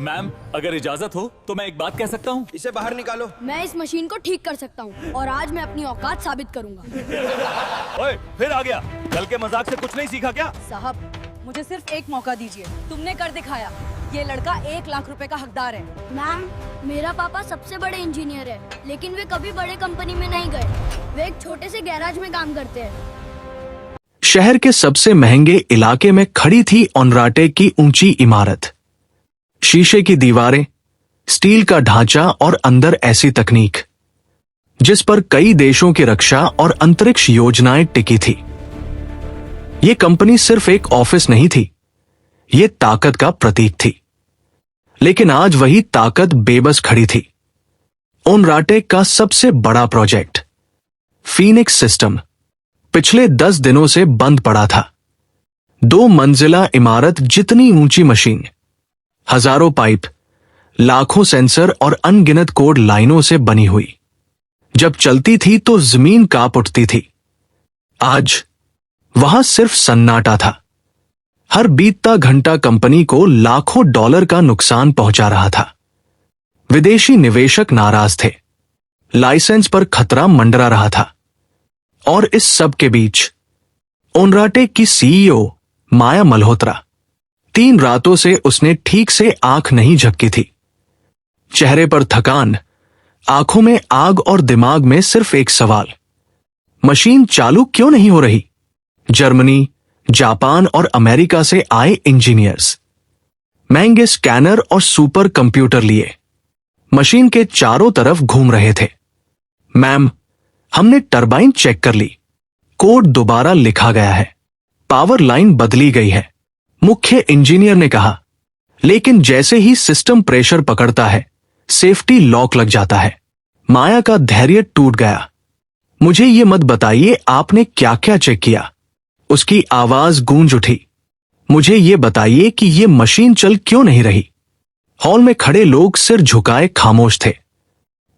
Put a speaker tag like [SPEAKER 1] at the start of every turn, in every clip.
[SPEAKER 1] Ma'am, अगर इजाजत हो तो मैं एक बात कह सकता हूँ?
[SPEAKER 2] इसे बाहर निकालो।
[SPEAKER 3] मैं इस मशीन को ठीक कर सकता हूँ और आज मैं अपनी औकात साबित करूँगा।
[SPEAKER 1] ओए, फिर आ गया। कल के मजाक से कुछ नहीं सीखा क्या?
[SPEAKER 4] साहब, मुझे सिर्फ एक मौका दीजिए। तुमने कर दिखाया। ये लड़का 1 लाख रुपए का हकदार है।
[SPEAKER 3] मैम, मेरा पापा सबसे बड़े इंजीनियर है, लेकिन वे कभी बड़े कंपनी में नहीं गए। वे एक छोटे से गैराज में काम करते हैं।
[SPEAKER 5] शहर के सबसे महंगे इलाके में खड़ी थी ओनराटे की ऊंची इमारत। शीशे की दीवारें, स्टील का ढांचा और अंदर ऐसी तकनीक जिस पर कई देशों की रक्षा और अंतरिक्ष योजनाएं टिकी थी। यह कंपनी सिर्फ एक ऑफिस नहीं थी, यह ताकत का प्रतीक थी। लेकिन आज वही ताकत बेबस खड़ी थी। ओनराटे का सबसे बड़ा प्रोजेक्ट फीनिक्स सिस्टम पिछले 10 दिनों से बंद पड़ा था। 2 मंजिला इमारत जितनी ऊंची मशीन, हजारों पाइप, लाखों सेंसर और अनगिनत कोड लाइनों से बनी हुई। जब चलती थी तो जमीन कांप उठती थी। आज वहां सिर्फ सन्नाटा था। हर बीतता घंटा कंपनी को लाखों डॉलर का नुकसान पहुंचा रहा था। विदेशी निवेशक नाराज थे, लाइसेंस पर खतरा मंडरा रहा था। और इस सब के बीच ओनराटे की सीईओ माया मल्होत्रा, 3 रातों से उसने ठीक से आंख नहीं झपकी थी। चेहरे पर थकान, आंखों में आग और दिमाग में सिर्फ एक सवाल, मशीन चालू क्यों नहीं हो रही? जर्मनी, जापान और अमेरिका से आए इंजीनियर्स महंगे स्कैनर और सुपर कंप्यूटर लिए मशीन के चारों तरफ घूम रहे थे। मैम, हमने टरबाइन चेक कर ली, कोड दोबारा लिखा गया है, पावर लाइन बदली गई है, मुख्य इंजीनियर ने कहा। लेकिन जैसे ही सिस्टम प्रेशर पकड़ता है, सेफ्टी लॉक लग जाता है। माया का धैर्य टूट गया। मुझे ये मत बताइए आपने क्या क्या चेक किया। उसकी आवाज गूंज उठी। मुझे ये बताइए कि ये मशीन चल क्यों नहीं रही। हॉल में खड़े लोग सिर झुकाए खामोश थे।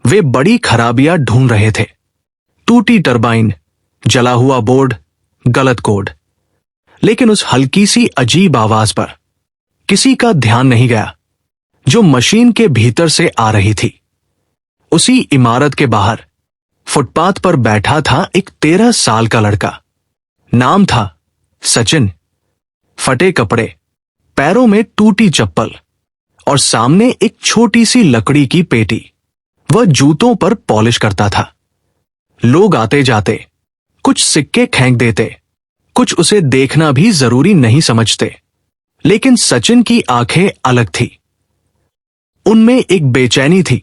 [SPEAKER 5] वे बड़ी खराबियां ढूंढ रहे थे। टूटी टरबाइन, जला हुआ बोर्ड, गलत कोड। लेकिन उस हल्की सी अजीब आवाज पर किसी का ध्यान नहीं गया, जो मशीन के भीतर से आ रही थी। उसी इमारत के बाहर फुटपाथ पर बैठा था एक 13 साल का लड़का। नाम था सचिन। फटे कपड़े, पैरों में टूटी चप्पल और सामने एक छोटी सी लकड़ी की पेटी। वह जूतों पर पॉलिश करता था। लोग आते जाते कुछ सिक्के फेंक देते, कुछ उसे देखना भी जरूरी नहीं समझते। लेकिन सचिन की आंखें अलग थी। उनमें एक बेचैनी थी,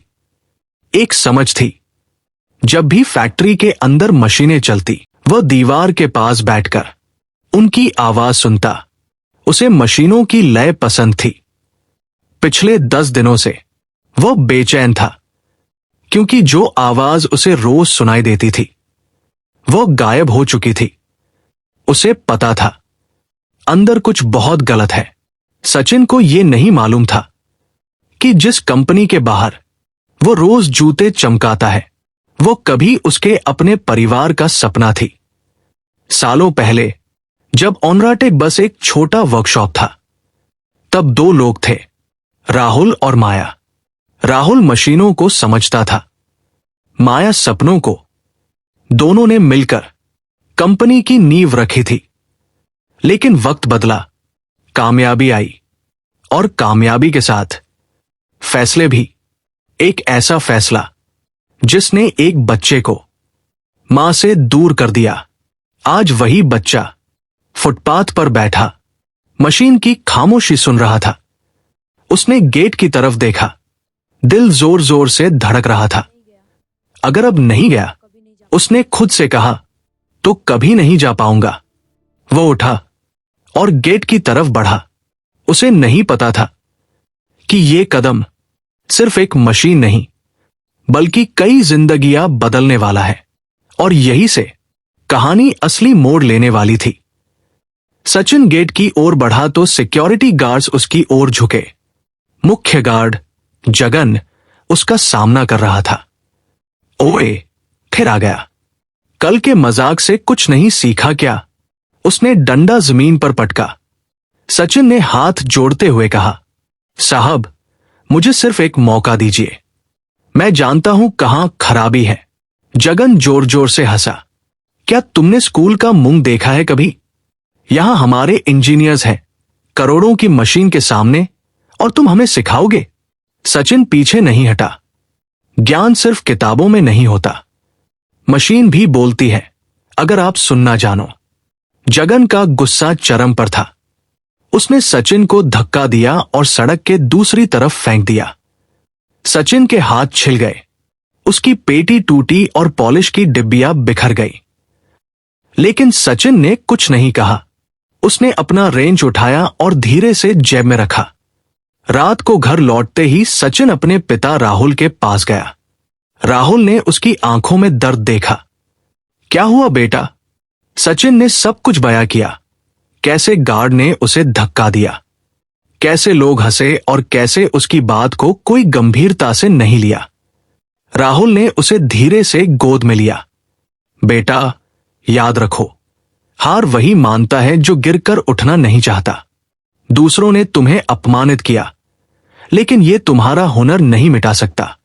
[SPEAKER 5] एक समझ थी। जब भी फैक्ट्री के अंदर मशीनें चलती, वह दीवार के पास बैठकर उनकी आवाज सुनता। उसे मशीनों की लय पसंद थी। पिछले 10 दिनों से वह बेचैन था, क्योंकि जो आवाज उसे रोज सुनाई देती थी वह गायब हो चुकी थी। उसे पता था अंदर कुछ बहुत गलत है। सचिन को यह नहीं मालूम था कि जिस कंपनी के बाहर वो रोज जूते चमकाता है, वो कभी उसके अपने परिवार का सपना थी। सालों पहले जब ओनराटे बस एक छोटा वर्कशॉप था, तब 2 लोग थे, राहुल और माया। राहुल मशीनों को समझता था, माया सपनों को। दोनों ने मिलकर कंपनी की नींव रखी थी। लेकिन वक्त बदला, कामयाबी आई और कामयाबी के साथ फैसले भी। एक ऐसा फैसला जिसने एक बच्चे को मां से दूर कर दिया। आज वही बच्चा फुटपाथ पर बैठा मशीन की खामोशी सुन रहा था। उसने गेट की तरफ देखा, दिल जोर जोर से धड़क रहा था। अगर अब नहीं गया, उसने खुद से कहा, तो कभी नहीं जा पाऊंगा। वो उठा और गेट की तरफ बढ़ा। उसे नहीं पता था कि ये कदम सिर्फ एक मशीन नहीं, बल्कि कई जिंदगियां बदलने वाला है। और यही से कहानी असली मोड़ लेने वाली थी। सचिन गेट की ओर बढ़ा तो सिक्योरिटी गार्ड्स उसकी ओर झुके। मुख्य गार्ड जगन उसका सामना कर रहा था। ओए, फिर आ गया। कल के मजाक से कुछ नहीं सीखा क्या? उसने डंडा जमीन पर पटका। सचिन ने हाथ जोड़ते हुए कहा, साहब, मुझे सिर्फ एक मौका दीजिए। मैं जानता हूं कहां खराबी है। जगन जोर जोर से हंसा। क्या तुमने स्कूल का मुंह देखा है कभी? यहां हमारे इंजीनियर्स हैं, करोड़ों की मशीन के सामने, और तुम हमें सिखाओगे? सचिन पीछे नहीं हटा। ज्ञान सिर्फ किताबों में नहीं होता, मशीन भी बोलती है अगर आप सुनना जानो। जगन का गुस्सा चरम पर था। उसने सचिन को धक्का दिया और सड़क के दूसरी तरफ फेंक दिया। सचिन के हाथ छिल गए, उसकी पेटी टूटी और पॉलिश की डिब्बियां बिखर गई। लेकिन सचिन ने कुछ नहीं कहा। उसने अपना रेंच उठाया और धीरे से जेब में रखा। रात को घर लौटते ही सचिन अपने पिता राहुल के पास गया। राहुल ने उसकी आंखों में दर्द देखा। क्या हुआ बेटा? सचिन ने सब कुछ बयां किया। कैसे गार्ड ने उसे धक्का दिया, कैसे लोग हंसे और कैसे उसकी बात को कोई गंभीरता से नहीं लिया। राहुल ने उसे धीरे से गोद में लिया। बेटा, याद रखो, हार वही मानता है जो गिरकर उठना नहीं चाहता। दूसरों ने तुम्हें अपमानित किया, लेकिन यह तुम्हारा हुनर नहीं मिटा सकता।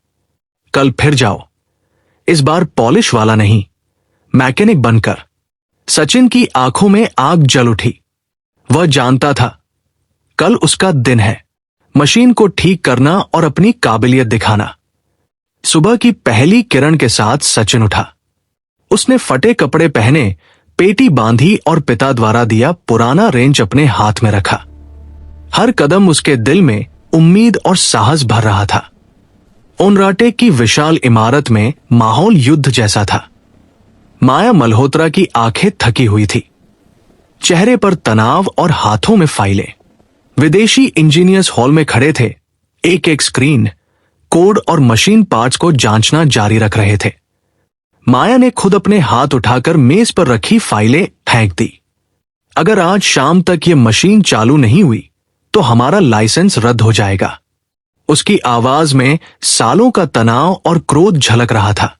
[SPEAKER 5] कल फिर जाओ, इस बार पॉलिश वाला नहीं, मैकेनिक बनकर। सचिन की आंखों में आग जल उठी। वह जानता था कल उसका दिन है, मशीन को ठीक करना और अपनी काबिलियत दिखाना। सुबह की पहली किरण के साथ सचिन उठा। उसने फटे कपड़े पहने, पेटी बांधी और पिता द्वारा दिया पुराना रेंच अपने हाथ में रखा। हर कदम उसके दिल में उम्मीद और साहस भर रहा था। ओनराटे की विशाल इमारत में माहौल युद्ध जैसा था। माया मल्होत्रा की आंखें थकी हुई थी, चेहरे पर तनाव और हाथों में फाइलें। विदेशी इंजीनियर्स हॉल में खड़े थे, एक एक स्क्रीन, कोड और मशीन पार्ट्स को जांचना जारी रख रहे थे। माया ने खुद अपने हाथ उठाकर मेज पर रखी फाइलें फेंक दी। अगर आज शाम तक ये मशीन चालू नहीं हुई तो हमारा लाइसेंस रद्द हो जाएगा। उसकी आवाज में सालों का तनाव और क्रोध झलक रहा था।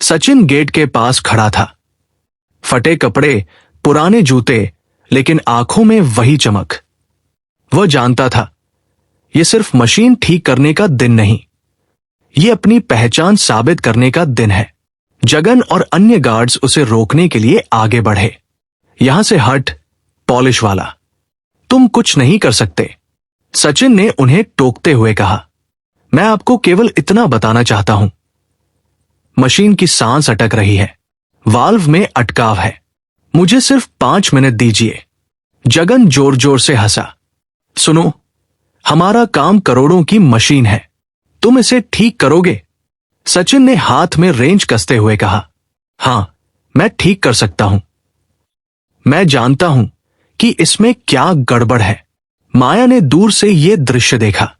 [SPEAKER 5] सचिन गेट के पास खड़ा था, फटे कपड़े, पुराने जूते, लेकिन आंखों में वही चमक। वह जानता था यह सिर्फ मशीन ठीक करने का दिन नहीं, यह अपनी पहचान साबित करने का दिन है। जगन और अन्य गार्ड्स उसे रोकने के लिए आगे बढ़े। यहां से हट, पॉलिश वाला, तुम कुछ नहीं कर सकते, सचिन ने उन्हें टोकते हुए कहा। मैं आपको केवल इतना बताना चाहता हूं। मशीन की सांस अटक रही है, वाल्व में अटकाव है, मुझे सिर्फ 5 मिनट दीजिए। जगन जोर जोर से हंसा। सुनो, हमारा काम करोड़ों की मशीन है, तुम इसे ठीक करोगे? सचिन ने हाथ में रेंच कसते हुए कहा। हां, मैं ठीक कर सकता हूं। मैं जानता हूं कि इसमें क्या गड़बड़ है। माया ने दूर से यह दृश्य देखा।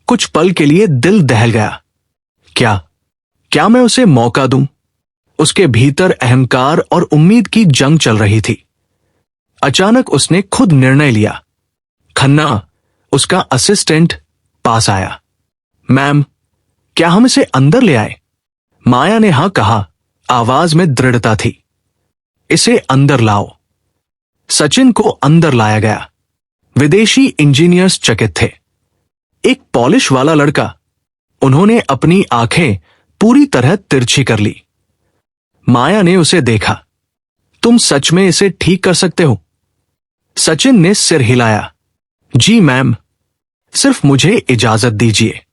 [SPEAKER 5] कुछ पल के लिए दिल दहल गया। क्या मैं उसे मौका दूं? उसके भीतर अहंकार और उम्मीद की जंग चल रही थी। अचानक उसने खुद निर्णय लिया। खन्ना, उसका असिस्टेंट, पास आया। मैम, क्या हम इसे अंदर ले आए? माया ने हां कहा, आवाज में दृढ़ता थी। इसे अंदर लाओ। सचिन को अंदर लाया गया। विदेशी इंजीनियर्स चकित थे। एक पॉलिश वाला लड़का। उन्होंने अपनी आंखें पूरी तरह तिरछी कर ली। माया ने उसे देखा। तुम सच में इसे ठीक कर सकते हो? सचिन ने सिर हिलाया। जी मैम, सिर्फ मुझे इजाजत दीजिए।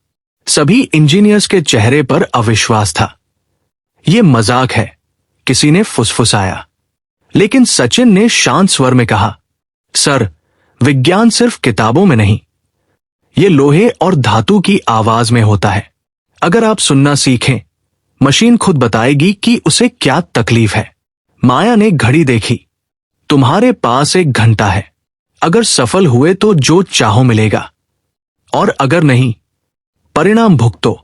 [SPEAKER 5] सभी इंजीनियर्स के चेहरे पर अविश्वास था। यह मजाक है, किसी ने फुसफुसाया। लेकिन सचिन ने शांत स्वर में कहा, सर, विज्ञान सिर्फ किताबों में नहीं, यह लोहे और धातु की आवाज में होता है। अगर आप सुनना सीखें, मशीन खुद बताएगी कि उसे क्या तकलीफ है। माया ने घड़ी देखी। तुम्हारे पास 1 घंटा है। अगर सफल हुए तो जो चाहो मिलेगा, और अगर नहीं, परिणाम भुगतो।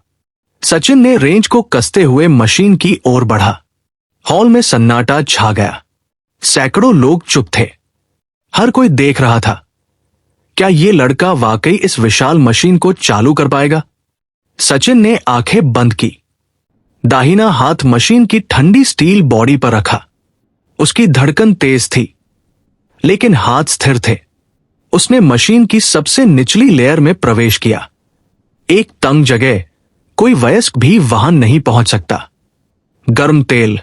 [SPEAKER 5] सचिन ने रेंज को कसते हुए मशीन की ओर बढ़ा। हॉल में सन्नाटा छा गया। सैकड़ों लोग चुप थे। हर कोई देख रहा था। क्या यह लड़का वाकई इस विशाल मशीन को चालू कर पाएगा? सचिन ने आंखें बंद की। दाहिना हाथ मशीन की ठंडी स्टील बॉडी पर रखा। उसकी धड़कन तेज थी, लेकिन हाथ स्थिर थे। उसने मशीन की सबसे निचली लेयर में प्रवेश किया। एक तंग जगह कोई वयस्क भी वहां नहीं पहुंच सकता। गर्म तेल,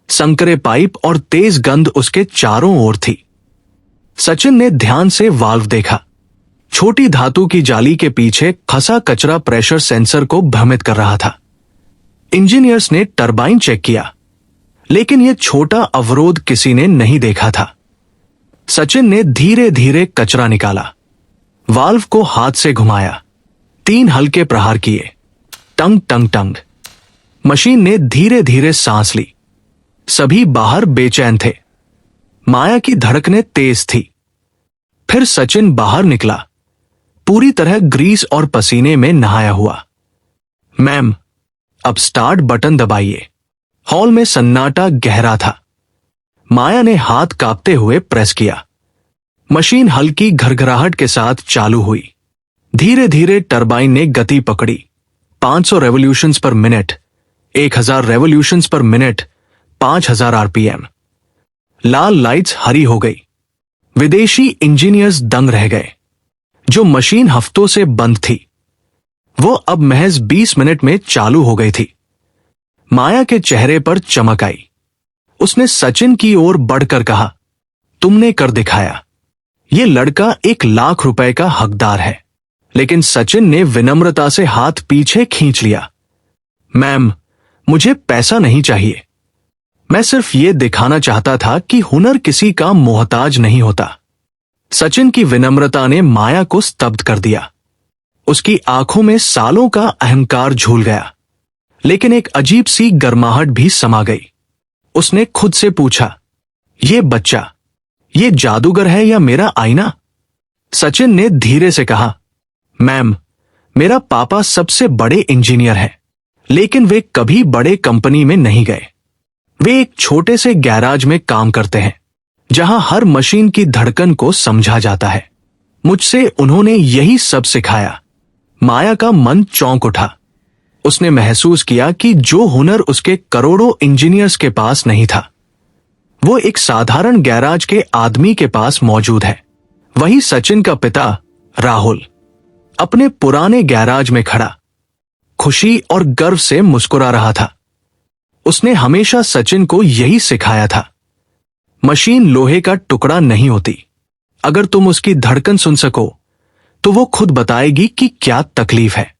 [SPEAKER 5] संकरे पाइप और तेज गंध उसके चारों ओर थी। सचिन ने ध्यान से वाल्व देखा। छोटी धातु की जाली के पीछे फंसा कचरा प्रेशर सेंसर को भ्रमित कर रहा था। इंजीनियर्स ने टरबाइन चेक किया, लेकिन यह छोटा अवरोध किसी ने नहीं देखा था। सचिन ने धीरे धीरे कचरा निकाला, वाल्व को हाथ से घुमाया, 3 हल्के प्रहार किए, टंग टंग टंग। मशीन ने धीरे धीरे सांस ली। सभी बाहर बेचैन थे। माया की धड़कनें तेज थी। फिर सचिन बाहर निकला, पूरी तरह ग्रीस और पसीने में नहाया हुआ। मैम, अब स्टार्ट बटन दबाइए। हॉल में सन्नाटा गहरा था। माया ने हाथ कांपते हुए प्रेस किया। मशीन हल्की घरघराहट के साथ चालू हुई। धीरे धीरे टरबाइन ने गति पकड़ी। 500 revolutions per minute, 1000 revolutions per minute, 5000 आरपीएम। लाल लाइट्स हरी हो गई। विदेशी इंजीनियर्स दंग रह गए। जो मशीन हफ्तों से बंद थी, वो अब महज 20 मिनट में चालू हो गई थी। माया के चेहरे पर चमक आई। उसने सचिन की ओर बढ़कर कहा, तुमने कर दिखाया। ये लड़का 1 लाख रुपए का हकदार है। लेकिन सचिन ने विनम्रता से हाथ पीछे खींच लिया। मैम, मुझे पैसा नहीं चाहिए। मैं सिर्फ ये दिखाना चाहता था कि हुनर किसी का मोहताज नहीं होता। सचिन की विनम्रता ने माया को स्तब्ध कर दिया। उसकी आंखों में सालों का अहंकार झूल गया, लेकिन एक अजीब सी गर्माहट भी समा गई। उसने खुद से पूछा, ये बच्चा, ये जादूगर है या मेरा आईना? सचिन ने धीरे से कहा, मैम, मेरा पापा सबसे बड़े इंजीनियर हैं, लेकिन वे कभी बड़े कंपनी में नहीं गए। वे एक छोटे से गैराज में काम करते हैं, जहां हर मशीन की धड़कन को समझा जाता है। मुझसे उन्होंने यही सब सिखाया। माया का मन चौंक उठा। उसने महसूस किया कि जो हुनर उसके करोड़ों इंजीनियर्स के पास नहीं था, वो एक साधारण गैराज के आदमी के पास मौजूद है। वही सचिन का पिता राहुल अपने पुराने गैराज में खड़ा, खुशी और गर्व से मुस्कुरा रहा था। उसने हमेशा सचिन को यही सिखाया था, मशीन लोहे का टुकड़ा नहीं होती। अगर तुम उसकी धड़कन सुन सको, तो वो खुद बताएगी कि क्या तकलीफ है।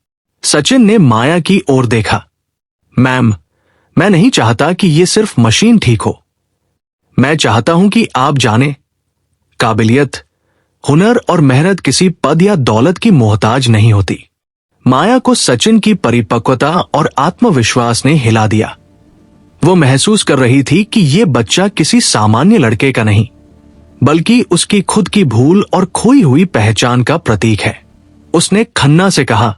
[SPEAKER 5] सचिन ने माया की ओर देखा। मैम, मैं नहीं चाहता कि ये सिर्फ मशीन ठीक हो। मैं चाहता हूं कि आप जाने, काबिलियत, हुनर और मेहनत किसी पद या दौलत की मोहताज नहीं होती। माया को सचिन की परिपक्वता और आत्मविश्वास ने हिला दिया। वो महसूस कर रही थी कि ये बच्चा किसी सामान्य लड़के का नहीं, बल्कि उसकी खुद की भूल और खोई हुई पहचान का प्रतीक है। उसने खन्ना से कहा,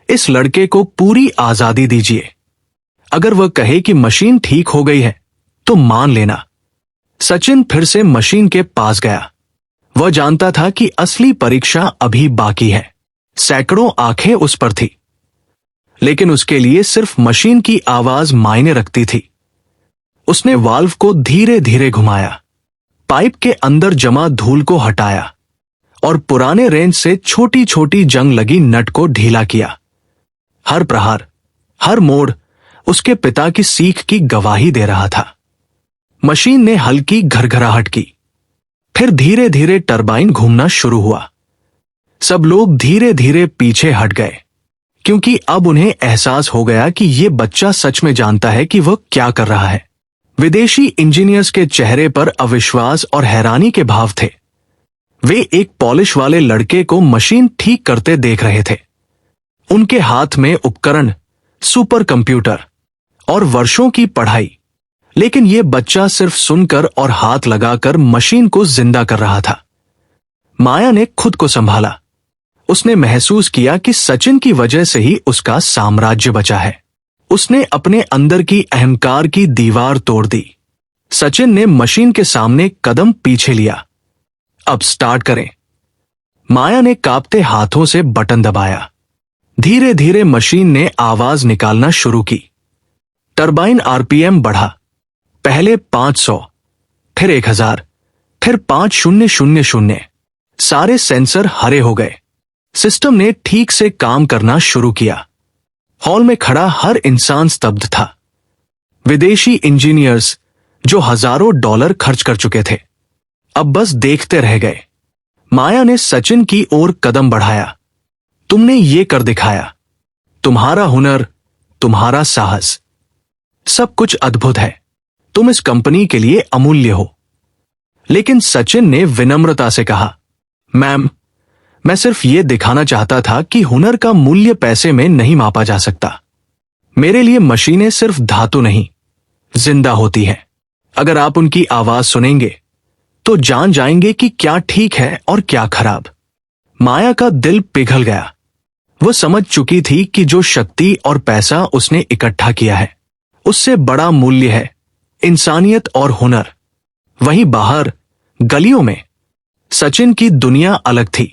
[SPEAKER 5] इस लड़के को पूरी आजादी दीजिए। अगर वह कहे कि मशीन ठीक हो गई है, तो मान लेना। सचिन फिर से मशीन के पास गया। वह जानता था कि असली परीक्षा अभी बाकी है। सैकड़ों आंखें उस पर थी, लेकिन उसके लिए सिर्फ मशीन की आवाज मायने रखती थी। उसने वाल्व को धीरे धीरे घुमाया, पाइप के अंदर जमा धूल को हटाया और पुराने रेंज से छोटी छोटी जंग लगी नट को ढीला किया। हर प्रहार, हर मोड़ उसके पिता की सीख की गवाही दे रहा था। मशीन ने हल्की घरघराहट की। फिर धीरे धीरे टरबाइन घूमना शुरू हुआ। सब लोग धीरे धीरे पीछे हट गए, क्योंकि अब उन्हें एहसास हो गया कि ये बच्चा सच में जानता है कि वह क्या कर रहा है। विदेशी इंजीनियर्स के चेहरे पर अविश्वास और हैरानी के भाव थे। वे एक पॉलिश वाले लड़के को मशीन ठीक करते देख रहे थे। उनके हाथ में उपकरण, सुपर कंप्यूटर और वर्षों की पढ़ाई, लेकिन यह बच्चा सिर्फ सुनकर और हाथ लगाकर मशीन को जिंदा कर रहा था। माया ने खुद को संभाला। उसने महसूस किया कि सचिन की वजह से ही उसका साम्राज्य बचा है। उसने अपने अंदर की अहंकार की दीवार तोड़ दी। सचिन ने मशीन के सामने कदम पीछे लिया। अब स्टार्ट करें। माया ने कांपते हाथों से बटन दबाया। धीरे धीरे मशीन ने आवाज निकालना शुरू की। टरबाइन आरपीएम बढ़ा। पहले 500, फिर 1000, फिर 5000। सारे सेंसर हरे हो गए। सिस्टम ने ठीक से काम करना शुरू किया। हॉल में खड़ा हर इंसान स्तब्ध था। विदेशी इंजीनियर्स जो हजारों डॉलर खर्च कर चुके थे अब बस देखते रह गए। माया ने सचिन की ओर कदम बढ़ाया। तुमने ये कर दिखाया। तुम्हारा हुनर, तुम्हारा साहस, सब कुछ अद्भुत है। तुम इस कंपनी के लिए अमूल्य हो। लेकिन सचिन ने विनम्रता से कहा, मैम, मैं सिर्फ ये दिखाना चाहता था कि हुनर का मूल्य पैसे में नहीं मापा जा सकता। मेरे लिए मशीनें सिर्फ धातु नहीं, जिंदा होती हैं। अगर आप उनकी आवाज सुनेंगे तो जान जाएंगे कि क्या ठीक है और क्या खराब। माया का दिल पिघल गया। वो समझ चुकी थी कि जो शक्ति और पैसा उसने इकट्ठा किया है उससे बड़ा मूल्य है इंसानियत और हुनर। वहीं बाहर गलियों में सचिन की दुनिया अलग थी,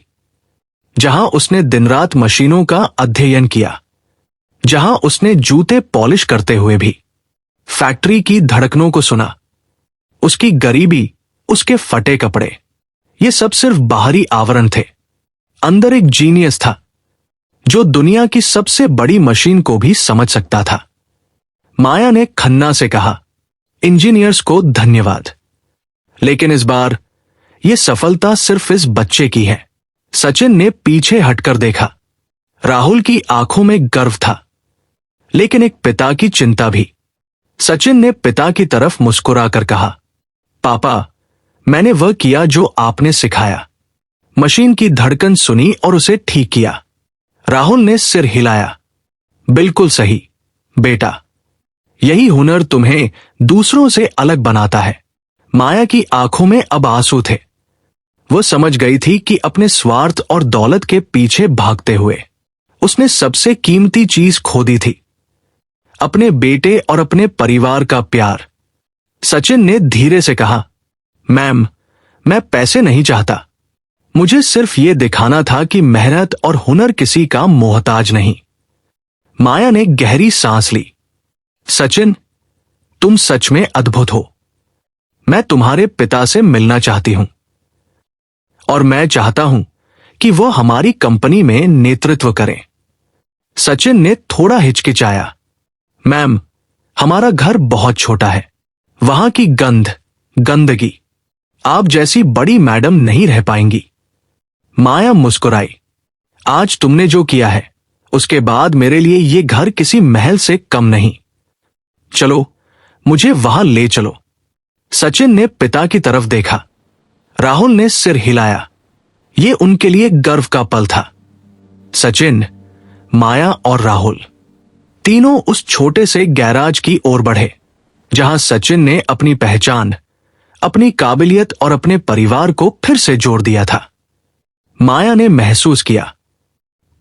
[SPEAKER 5] जहां उसने दिन रात मशीनों का अध्ययन किया, जहां उसने जूते पॉलिश करते हुए भी फैक्ट्री की धड़कनों को सुना। उसकी गरीबी, उसके फटे कपड़े, ये सब सिर्फ बाहरी आवरण थे। अंदर एक जीनियस था जो दुनिया की सबसे बड़ी मशीन को भी समझ सकता था। माया ने खन्ना से कहा, इंजीनियर्स को धन्यवाद, लेकिन इस बार यह सफलता सिर्फ इस बच्चे की है। सचिन ने पीछे हटकर देखा। राहुल की आंखों में गर्व था, लेकिन एक पिता की चिंता भी। सचिन ने पिता की तरफ मुस्कुराकर कहा, पापा, मैंने वह किया जो आपने सिखाया। मशीन की धड़कन सुनी और उसे ठीक किया। राहुल ने सिर हिलाया। बिल्कुल सही बेटा, यही हुनर तुम्हें दूसरों से अलग बनाता है। माया की आंखों में अब आंसू थे। वो समझ गई थी कि अपने स्वार्थ और दौलत के पीछे भागते हुए उसने सबसे कीमती चीज खो दी थी, अपने बेटे और अपने परिवार का प्यार। सचिन ने धीरे से कहा, मैम, मैं पैसे नहीं चाहता। मुझे सिर्फ ये दिखाना था कि मेहनत और हुनर किसी का मोहताज नहीं। माया ने गहरी सांस ली। सचिन, तुम सच में अद्भुत हो। मैं तुम्हारे पिता से मिलना चाहती हूं और मैं चाहता हूं कि वो हमारी कंपनी में नेतृत्व करें। सचिन ने थोड़ा हिचकिचाया। मैम, हमारा घर बहुत छोटा है। वहां की गंदगी आप जैसी बड़ी मैडम नहीं रह पाएंगी। माया मुस्कुराई। आज तुमने जो किया है उसके बाद मेरे लिए ये घर किसी महल से कम नहीं। चलो, मुझे वहां ले चलो। सचिन ने पिता की तरफ देखा। राहुल ने सिर हिलाया। ये उनके लिए गर्व का पल था। सचिन, माया और राहुल तीनों उस छोटे से गैराज की ओर बढ़े, जहां सचिन ने अपनी पहचान, अपनी काबिलियत और अपने परिवार को फिर से जोड़ दिया था। माया ने महसूस किया,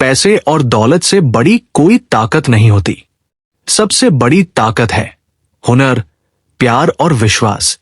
[SPEAKER 5] पैसे और दौलत से बड़ी कोई ताकत नहीं होती। सबसे बड़ी ताकत है हुनर, प्यार और विश्वास।